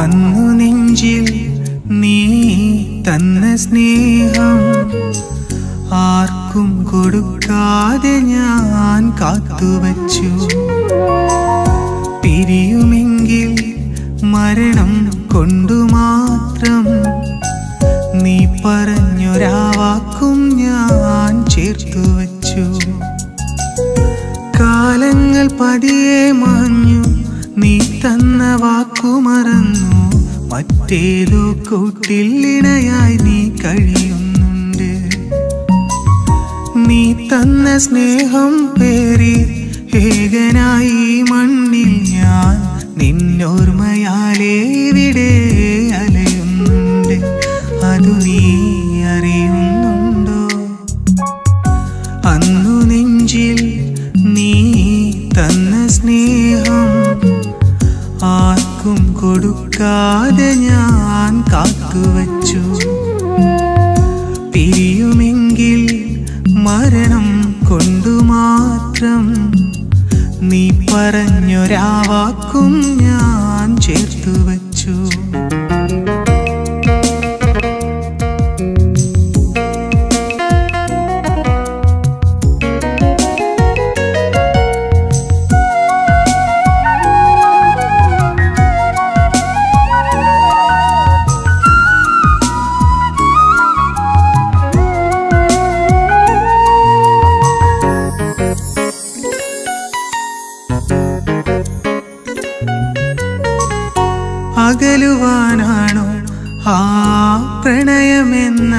അന്നു നെഞ്ചിൽ നീ തന്ന സ്നേഹം ആർക്കും കൊടുക്കാതെ ഞാൻ കാത്തുവച്ചു. പിരിയുമെങ്കിൽ മരണം കൊണ്ടു മാത്രം നീ പറഞ്ഞൊരാ വാക്കും ഞാൻ ചേർത്തുവച്ചു. കാലങ്ങൾ പതിയെ മാഞ്ഞു, നീ തന്ന വാക്കു മറന്നു. മറ്റേതോ കൂട്ടിലിണയായി നീ കഴിയുന്നുണ്ട്. നീ തന്ന സ്നേഹം പേറി ഏകനായി മണ്ണിൽ ഞാൻ നിന്നോർമ്മയാലേ ഇവിടെ അലയുന്നുണ്ട്. അതു നീ അറിയുന്നുണ്ടോ? അന്നു നെഞ്ചിൽ നീ തന്ന സ്നേഹം ആർക്കും കൊടുക്കാതെ ഞാൻ കാത്തുവച്ചു. പിരിയുമെങ്കിൽ മരണം കൊണ്ടു മാത്രം നീ പറഞ്ഞൊരാ വാക്കും ഞാൻ ചേർത്തുവച്ചു. അകലുവാനാണോ ആ പ്രണയമെന്ന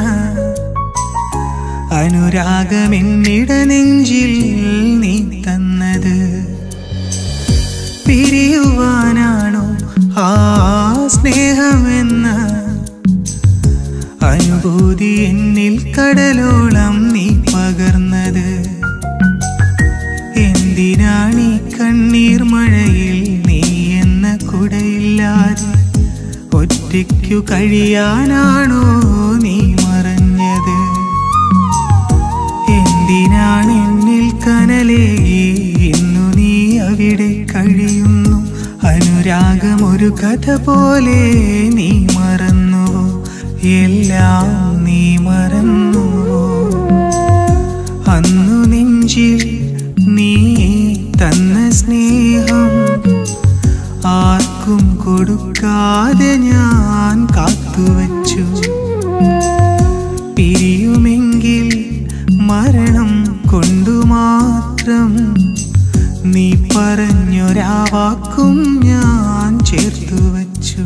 അനുരാഗമെന്നിട നെഞ്ചിൽ നീ തന്നത്? പിരിയുവാനാണോ ആ സ്നേഹമെന്ന അനുഭൂതി എന്നിൽ കടലോളം നീ പകർന്നത്? എന്തിനാണീ കണ്ണീർ മഴയിൽ നീ എന്ന കുടയില്ലാതെ ഒറ്റയ്ക്കു കഴിയാനാണോ നീ മറഞ്ഞത്? എന്തിനാണ് എന്നിൽ കനലേകി ഇന്നു നീ അവിടെ കഴിയുന്നു? അനുരാഗമൊരു കഥ പോലെ നീ മറന്നുവോ? എല്ലാം നീ മറന്നുവോ? അന്നു നെഞ്ചിൽ നീ തന്ന സ്നേഹം ആർക്കും കൊടുക്കാതെ ഞാൻ കാത്തുവച്ചു. പിരിയുമെങ്കിൽ മരണം കൊണ്ടു മാത്രം നീ പറഞ്ഞൊരാ വാക്കും ഞാൻ ചേർത്തുവച്ചു.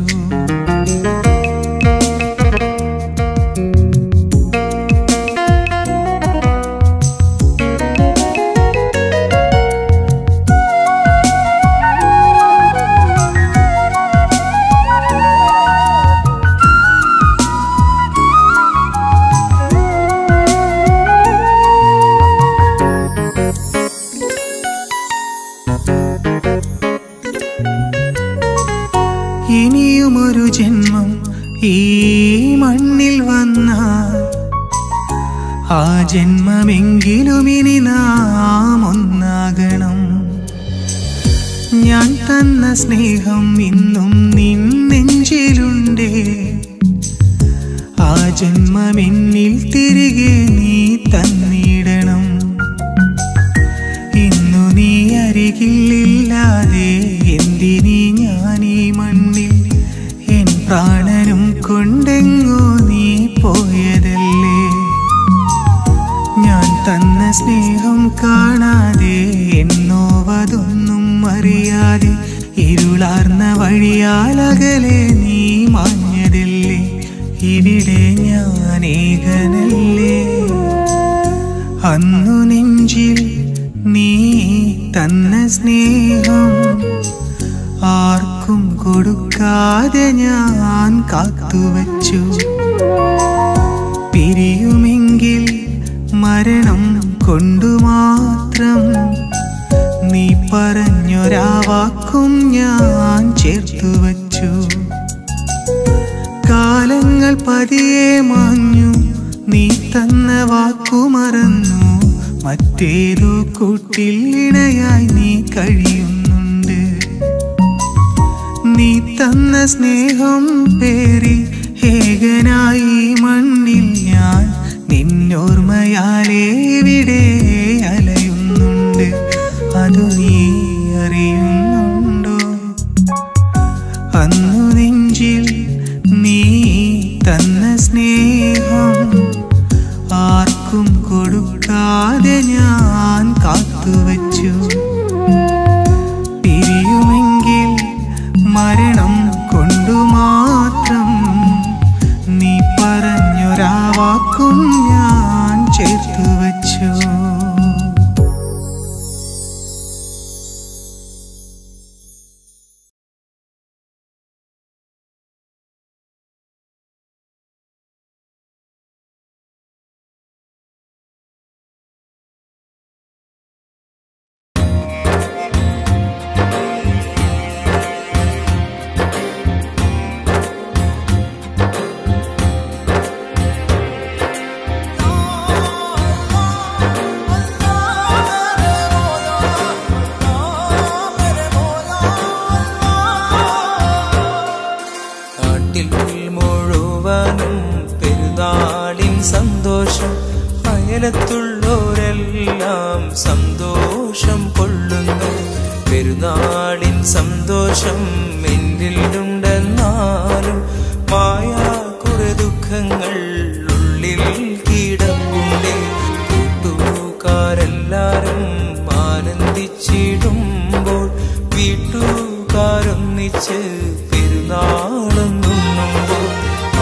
ഇനിയുമൊരു ജന്മം ഈ മണ്ണിൽ വന്നാൽ ആ ജന്മമെങ്കിലും ഇനി നാം ഒന്നാകണം. ഞാൻ തന്ന സ്നേഹം ഇന്നും നിൻ നെഞ്ചിലുണ്ടേ. ആ ജന്മമെന്നിൽ തിരികെ നീ തന്നിടണം. ഇന്നു നീ അരികിലില്ലാതെ എന്തിനീ ഞാൻ ഈ മണ്ണിൽ? എൻ പ്രാണനും കൊണ്ടെങ്ങോ നീ പോയതല്ലേ? ഞാൻ തന്ന സ്നേഹം കാണാതെ എന്നോവതൊന്നും അറിയാതെ ഇരുളാർന്ന വഴിയാലകലെ നീ മാഞ്ഞതല്ലേ? ഇവിടെ ഞാൻ ഏകനല്ലേ? അന്നു നെഞ്ചിൽ നീ തന്ന സ്നേഹം ആർക്കും കൊടുക്കാതെ ഞാൻ കാത്തുവച്ചു. പിരിയുമെങ്കിൽ മരണം കൊണ്ടു മാത്രം നീ പറഞ്ഞൊരാ വാക്കും ഞാൻ ചേർത്തു വച്ചു. കാലങ്ങൾ പതിയെ മാഞ്ഞു, നീ തന്ന വാക്കു മറന്നു. മറ്റേതോ കൂട്ടിൽ ഇണയായി നീ കഴിയുന്നുണ്ട്. നീ തന്ന സ്നേഹം പേറി ഏകനായി മണ്ണിൽ ഞാൻ നിന്നോർമ്മയാലേ ഇവിടെ അലയുന്നുണ്ട്. അതു നീ അറിയുന്നുണ്ടോ? അന്നു നെഞ്ചിൽ നീ തന്ന സ്നേഹം ആർക്കും കൊടുക്കാതെ ഞാൻ കാത്തുവച്ചു. പിരിയുമെങ്കിൽ മരണം കൊണ്ടു മാത്രം നീ പറഞ്ഞൊരാ വാക്കും ഞാൻ ചേർത്തു വച്ചു. സന്തോഷം അയലത്തുള്ളോരെല്ലാം സന്തോഷം കൊള്ളുന്നു. പെരുന്നാളിൻ സന്തോഷം എന്നിലുണ്ടെന്നാലും മായാ കുറെ ദുഃഖങ്ങൾ ഉള്ളിൽ കിടപ്പുണ്ടേ. കൂട്ടുകാരെല്ലാരും ആനന്ദിച്ചിടുമ്പോൾ വീട്ടുകാരൊന്നിച്ച് പെരുന്നാളൊന്നുമ്പോൾ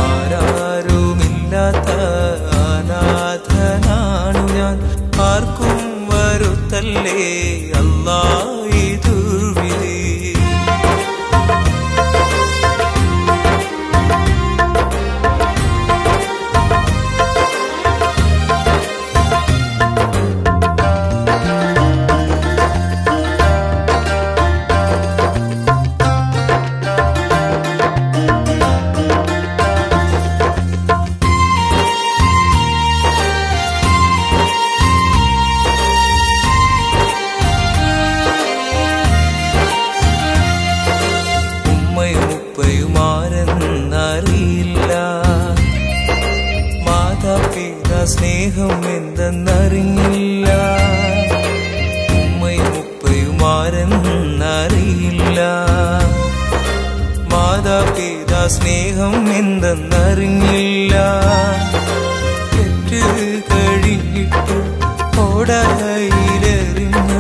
ആരാരുമില്ലാത്ത അനാഥനാണു ഞാൻ. ആർക്കും വരുത്തല്ലേ അല്ലാ ഈ ദുർവിധി. സ്നേഹം എന്തെന്നറിഞ്ഞില്ല, ഉമ്മയും ഉപ്പയുമാരെന്നറിയില്ല. മാതാപിതാ സ്നേഹം എന്തെന്നറിഞ്ഞില്ല. പെറ്റ് കഴിഞ്ഞിട്ട് ഓടയിലെറിഞ്ഞ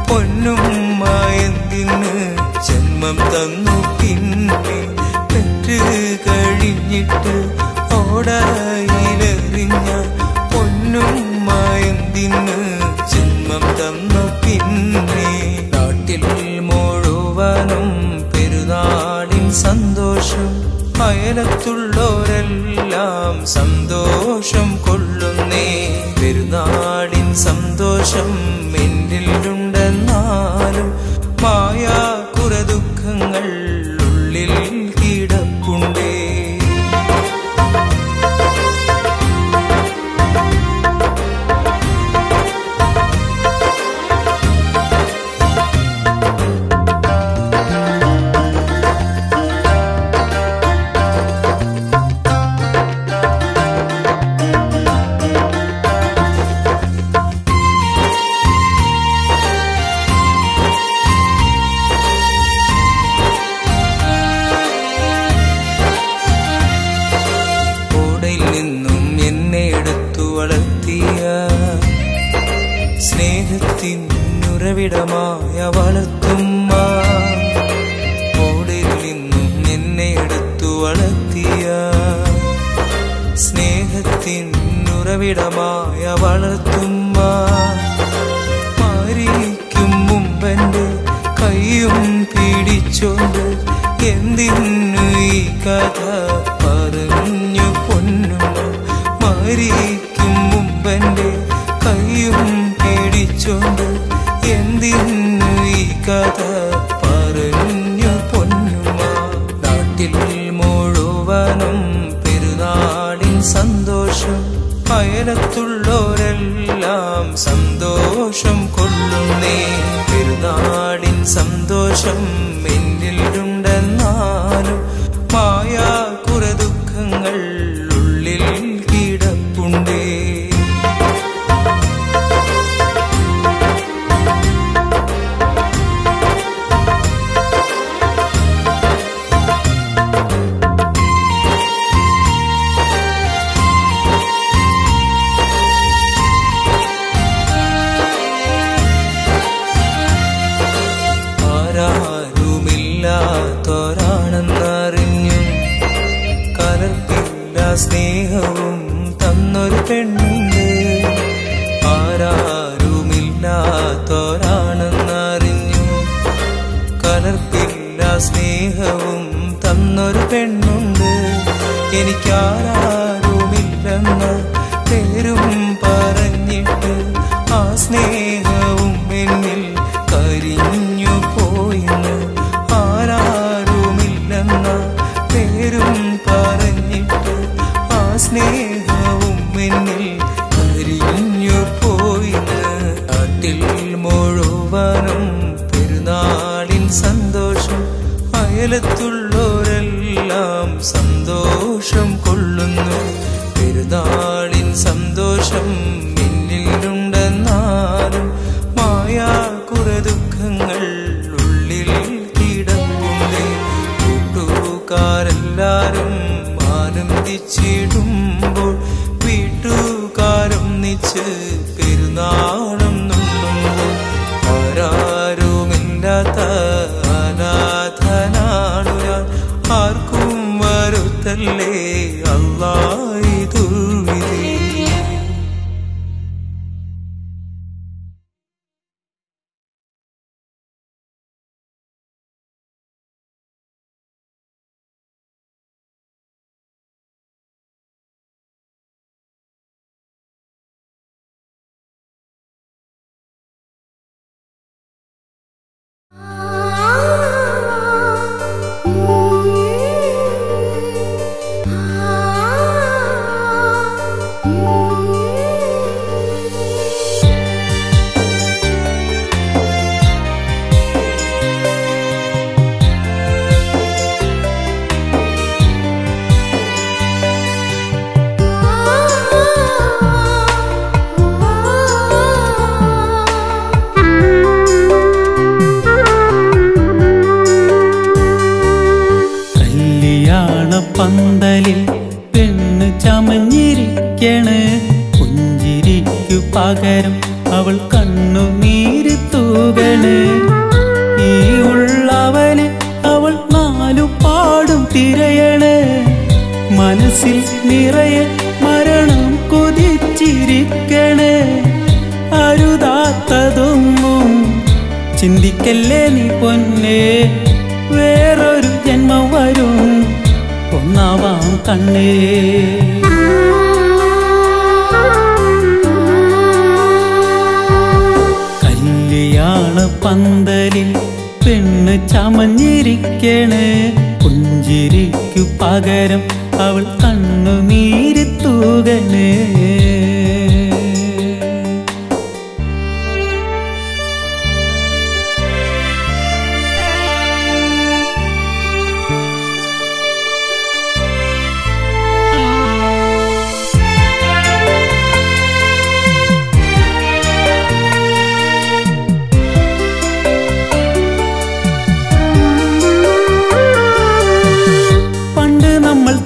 പൊന്നുമ്മ എന്തിന് ജന്മം തന്നു പിന്നെ. പെറ്റ് കഴിഞ്ഞിട്ട് ഓടയിലെറിഞ്ഞ പൊന്നുമ്മ എന്തിന് ജന്മം തന്നു പിന്നെ. നാട്ടിൽ മുഴുവനും പെരുന്നാളിൻ സന്തോഷം അയലത്തുള്ളോരെല്ലാം സന്തോഷം കൊള്ളുന്നേ. പെരുന്നാളിൻ സന്തോഷം എന്നിലുണ്ടെന്നാലും മായാ കുറെ ദുഃഖങ്ങൾ ഉള്ളിൽ കിടപ്പുണ്ടേ. സ്നേഹത്തിനുറവിടമായ വളർത്തുമ്മ, ഓടിൽ നിന്നും എന്നെ എടുത്തു വളർത്തിയ. സ്നേഹത്തിനുറവിടമായ വളർത്തുമ്മ, മരിക്കും മുമ്പെന്റെ കൈയും പിടിച്ചോണ്ട് എന്തിനു ഈ കഥ പറഞ്ഞു പൊന്നുമ്മ. മരി സന്തോഷം അയലത്തുള്ളോരെല്ലാം സന്തോഷം കൊള്ളുന്നേ പെരുന്നാളിൻ സന്തോഷം എന്നിലുണ്ടെന്നാലും മായാ കുറെ ദുഃഖങ്ങൾ ഉള്ളിൽ കിടപ്പുണ്ടേ ആരുമില്ലാത്തോരാണെന്നറിഞ്ഞു കലർപ്പില്ല സ്നേഹവും തന്നൊരു പെണ്ണുണ്ട് ആരാരുമില്ലാത്തോരാണെന്നറിഞ്ഞു കലർപ്പില്ല സ്നേഹവും തന്നൊരു പെണ്ണുണ്ട് എനിക്കാരുമില്ലെന്ന പേരും പറഞ്ഞിട്ട് ആ സ്നേഹവും എന്നിൽ കരിഞ്ഞു പോയിന്ന് ആരാരുമില്ലെന്ന പേരും പറഞ്ഞിട്ട് ആ സ്നേഹവും എന്നിൽ കരിഞ്ഞു പോയിന്ന് നാട്ടിൽ മുഴുവനും പെരുന്നാളിൻ സന്തോഷം അയലത്തുള്ളോരെല്ലാം സന്തോഷം കൊള്ളുന്നു പെരുന്നാളിൻ സന്തോഷം എന്നിലുണ്ടെന്നാലും മായാ കുറെ ദുഃഖങ്ങൾ ഉള്ളിൽ കിടപ്പുണ്ടേ കൂട്ടുകാരെല്ലാരും ആനന്ദിച്ചിടുമ്പോൾ വീട്ടുകാരൊന്നിച്ച് പെരുന്നാളും നുള്ളുമ്പോൾ ആരാരുമില്ലാത്ത അനാഥനാണു ഞാൻ ആർക്കും വരുത്തല്ലേ അല്ലാഹ് ദുർവിധി പന്തലിൽ പെണ്ണ് ചമഞ്ഞിരിക്കണ് പുഞ്ചിരിക്കു പകരം അവൾ കണ്ണുനീര് തൂകണ് ഈ ഉള്ളവനെ അവൾ നാലു പാടും തിരയണ് മനസ്സിൽ നിറയെ മരണം കൊതിച്ചിരിക്കണ് അരുതാത്തതൊന്നും ചിന്തിക്കല്ലേ നീ പൊന്നേ വേറൊരു ജന്മം വരും ഒന്നാവാം കണ്ണേ കല്യാണ പന്തലിൽ പെണ്ണ് ചമഞ്ഞിരിക്കണ് പുഞ്ചിരിക്കു പകരം അവൾ കണ്ണുനീര് തൂകണ്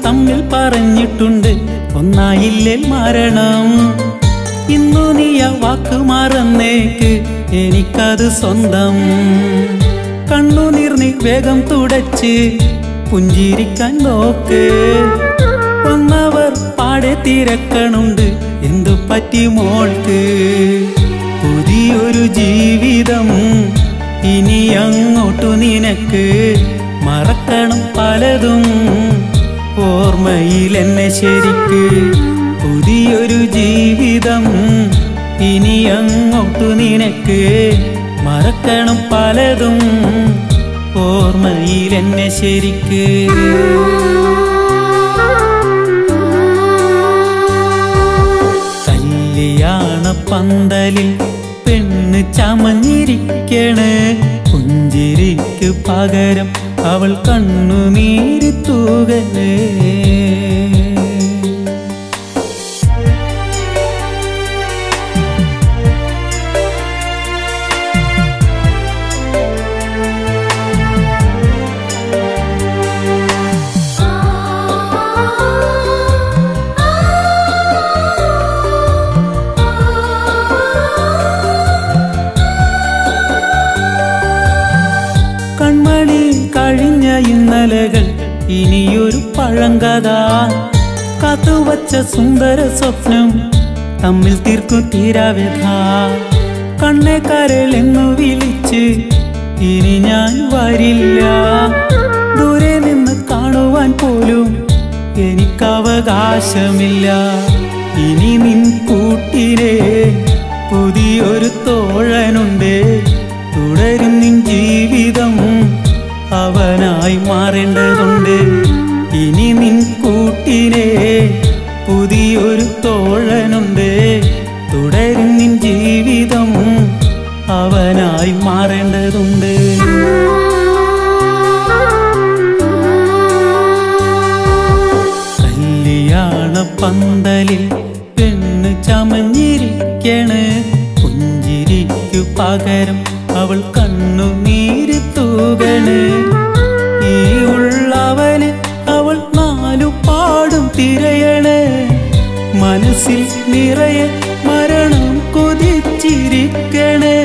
തമ്മിൽ പറഞ്ഞിട്ടുണ്ട് ഒന്നായില്ലേ മരണം ഇന്നു നീ ആ വാക്ക് മറന്നേക്ക് എനിക്കത് സ്വന്തം കണ്ണുനീർ നീ വേഗം തുടച്ച് പുഞ്ചിരിക്കാൻ നോക്ക് വന്നവർ പാടെ തിരക്കണുണ്ട് എന്തു പറ്റി മോൾക്ക് പുതിയൊരു ജീവിതം ഇനി അങ്ങോട്ടു നിനക്ക് മറക്കണം പലതും ഓർമ്മയിൽ എന്നെ ശരിക്ക് പുതിയൊരു ജീവിതം ഇനി അങ്ങോട്ടു നിനക്ക് മറക്കണം പലതും ഓർമ്മയിൽ എന്നെ ശരിക്ക് പന്തലിൽ പെണ്ണ് ചമഞ്ഞിരിക്കണ്. പുഞ്ചിരിക്ക് പകരം അവൾ കണ്ണുനീര് തൂകണേ. കൺമണി കഴിഞ്ഞ ഇന്നലകൾ ഇനിയൊരു പഴങ്കഥ. കാത്തുവച്ച സുന്ദര സ്വപ്നം തമ്മിൽ തീർക്കും തീരാവ്യഥ. കണ്ണേ കരളെന്നു വിളിച്ച് ഇനി ഞാൻ വരില്ല. ദൂരെ നിന്ന് കാണുവാൻ പോലും എനിക്കവകാശമില്ല. ഇനി നിൻ കൂട്ടിനെ പുതിയൊരു തോഴനുണ്ട്. തുടരും നിൻ ജീവിതം അവനായി മാറേണ്ടതുണ്ട്. ഇനി നിൻ കൂട്ടിനെ പുതിയൊരു തോഴനുണ്ട്. തുടരും നിൻ ജീവിതം അവനായി മാറേണ്ടതുണ്ട്. കല്യാണ പന്തലിൽ പെണ്ണ് ചമഞ്ഞിരിക്കണ്. പുഞ്ചിരിക്കു പകരം അവൾ കണ്ണുനീര് തൂകണ്. ഈ ഉള്ളവന് അവൾ നാലു പാടും തിരയണ്. മനസ്സിൽ നിറയെ മരണം കൊതിച്ചിരിക്കണ്.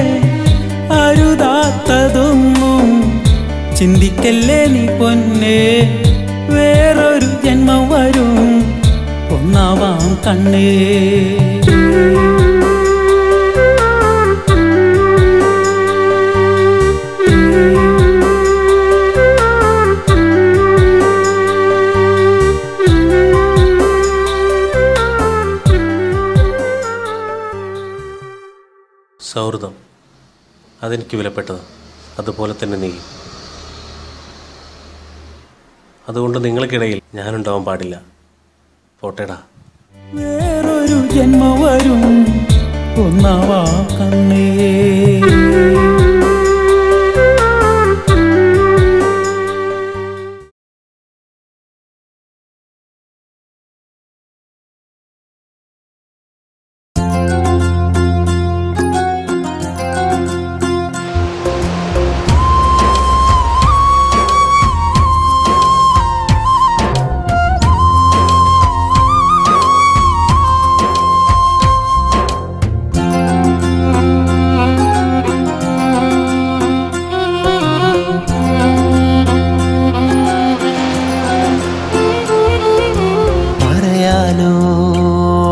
അരുതാത്തതൊന്നും ചിന്തിക്കല്ലേ നീ പൊന്നേ. വേറൊരു ജന്മം വരും ഒന്നാവാം കണ്ണേ. സൗഹൃദം അതെനിക്ക് വിലപ്പെട്ടത്, അതുപോലെ തന്നെ നീ. അതുകൊണ്ട് നിങ്ങൾക്കിടയിൽ ഞാനുണ്ടാവാൻ പാടില്ല. പോട്ടേടാ. വേറൊരു ജന്മം വരും ഒന്നാവാ കണ്ണേ.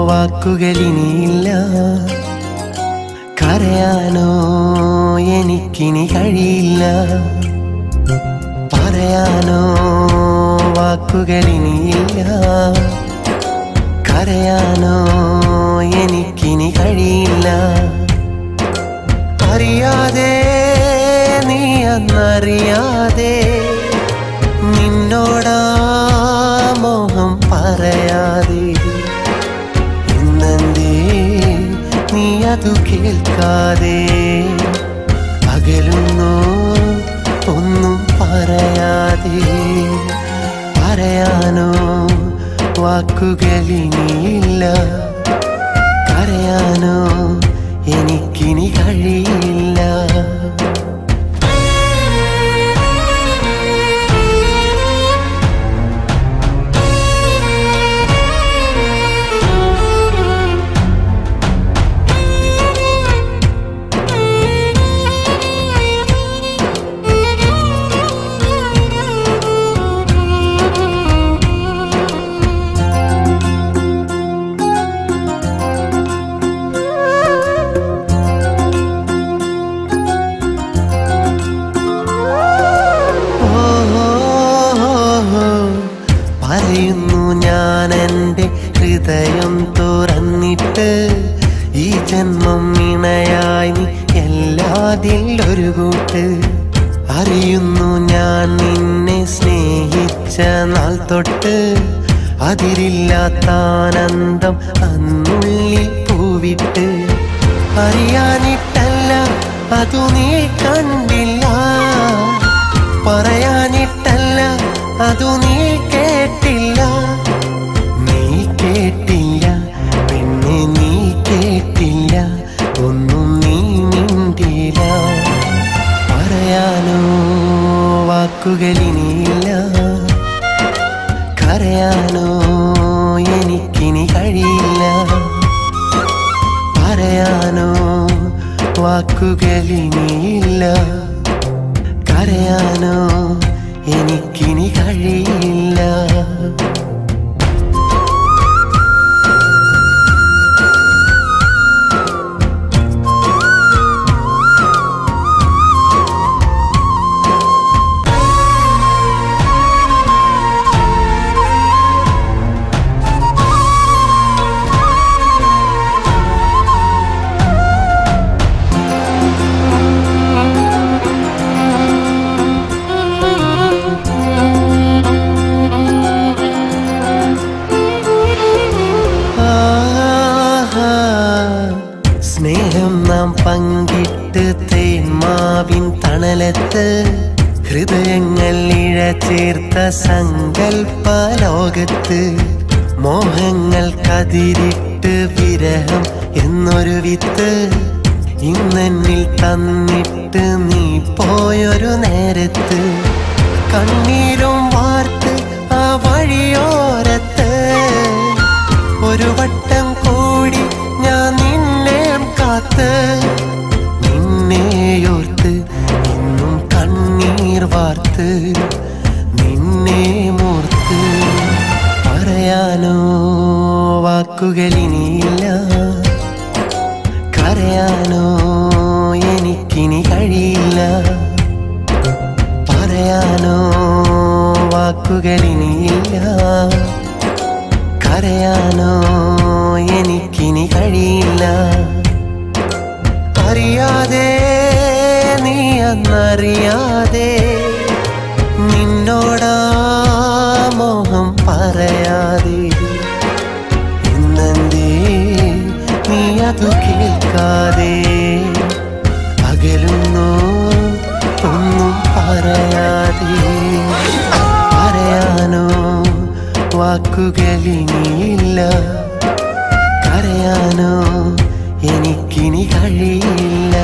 വാക്കുകളിനിയില്ല, കരയാനോ എനിക്കിനി കഴിയില്ല. പറയാനോ വാക്കുകളിനിയില്ല, കരയാനോ എനിക്കിനി കഴിയില്ല. അറിയാതെ നീ അന്നറിയാതെ നിന്നോടാ മോഹം പറയാതെ നീ അതു കേൾക്കാതെ അകലുന്നു ഒന്നും പറയാതെ. പറയാനോ വാക്കുകളിനിയില്ല, കരയാനോ എനിക്കിനി കഴിയില്ല. പറയുന്നു ഞാൻ എൻ്റെ ഹൃദയം തുറന്നിട്ട്, ഈ ജന്മം ഇണയായി നീ എല്ലാതിൽ ഒരു കൂട്ട്. അറിയുന്നു ഞാൻ നിന്നെ സ്നേഹിച്ച നാൾ തൊട്ട്, അതിരില്ലാത്ത ആനന്ദം അന്നുള്ളിൽ പൂവിട്ട്. അറിയാനിട്ടല്ല അതു നീ കണ്ടില്ല, പറയാനിട്ടല്ല അതു നീ കേട്ടില്ല. നീ കേട്ടില്ല പിന്നെ നീ കേട്ടില്ല, ഒന്നും നീ മിണ്ടില്ല. പറയാനോ വാക്കുകളിനിയില്ല, കരയാനോ എനിക്കിനി കഴിയില്ല. പറയാനോ വാക്കുകളിനിയില്ല, കരയാനോ എനിക്കിനി കഴിയില്ല. സ്നേഹം നാം പങ്കിട്ട് തേന്മാവിൻ തണലത്ത്, ഹൃദയങ്ങൾ ഇഴചേർത്ത സങ്കൽപ്പ ലോകത്ത്, മോഹങ്ങൾ കതിരിട്ട് വിരഹം എന്നൊരു വിത്ത് ഇന്നെന്നിൽ തന്നിട്ട് നീ പോയൊരു നേരത്ത്, കണ്ണീരും വാർത്ത് ആ വഴിയോരത്ത് ഒരു വട്ടം കൂടി ഞാൻ നിന്നെ കാത്ത്, നിന്നെയോർത്ത് ഇന്നും കണ്ണീർ വാർത്ത് നിന്നെ മൂർത്ത്. പറയാനോ വാക്കുകളിനിയില്ല, കരയാനോ എനിക്കിനി കഴിയില്ല. പറയാനോ വാക്കുകളിനിയില്ല, കരയാനോ എനിക്കിനി കഴിയില്ല. അറിയാതെ നീ അന്നറിയാതെ നിന്നോടാ മോഹം പറയാതെ, ഇന്നെന്തേ നീ അതു കേൾക്കാതെ അകലുന്നു ഒന്നും പറയാതെ. പറയാനോ വാക്കുകളിനിയില്ല, കരയാനോ എനിക്കിനി കഴിയില്ല.